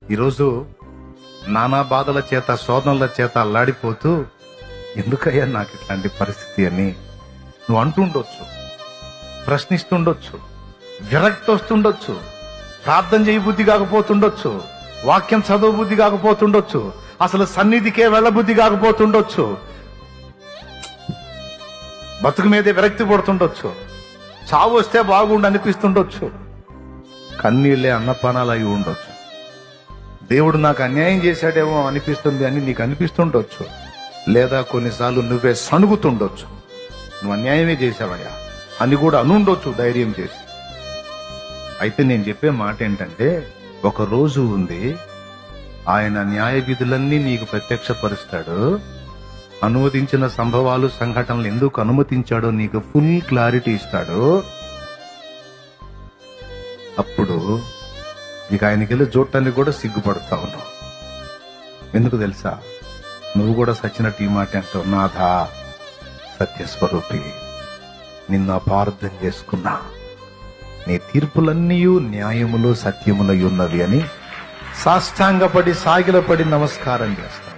ఈరోజు నానా బాధల చేత శోధనల చేత అల్లాడిపోతూ ఎందుకయ్యా నాకు ఇట్లాంటి పరిస్థితి అని నువ్వు అంటుండొచ్చు, ప్రశ్నిస్తుండొచ్చు, విరక్తి వస్తుండొచ్చు, ప్రార్థన చేయ బుద్ధి కాకపోతుండొచ్చు, వాక్యం చదువు బుద్ధి కాకపోతుండొచ్చు, అసలు సన్నిధికే వెళ్ళబుద్ధి కాకపోతుండొచ్చు, బతుకు మీదే విరక్తి పడుతుండొచ్చు, చావు వస్తే బాగుండు అనిపిస్తుండొచ్చు, కన్నీళ్లే అన్నపానాలు అయి ఉండొచ్చు, దేవుడు నాకు అన్యాయం చేశాడేమో అనిపిస్తుంది అని నీకు అనిపిస్తుండొచ్చు, లేదా కొన్నిసార్లు నువ్వే సణుగుతుండొచ్చు, నువ్వు అన్యాయమే చేశావయ్యా అని కూడా అనుండొచ్చు ధైర్యం చేసి. అయితే నేను చెప్పే మాట ఏంటంటే, ఒక రోజు ఉంది, ఆయన న్యాయ విధులన్నీ నీకు ప్రత్యక్షపరుస్తాడు. అనుమతించిన సంభవాలు సంఘటనలు ఎందుకు అనుమతించాడో నీకు ఫుల్ క్లారిటీ ఇస్తాడు. అప్పుడు నీకు ఆయనకి వెళ్ళి చూడటానికి కూడా సిగ్గుపడతా ఉన్నావు. ఎందుకు తెలుసా? నువ్వు కూడా సచ్చినట్టు ఈ మాట అంటావు, నాథా సత్యస్వరూపి, నిన్ను అపార్థం చేసుకున్నా, నీ తీర్పులన్నీ న్యాయములు సత్యములై ఉన్నవి అని సాష్టాంగపడి సాగిలపడి నమస్కారం చేస్తావు.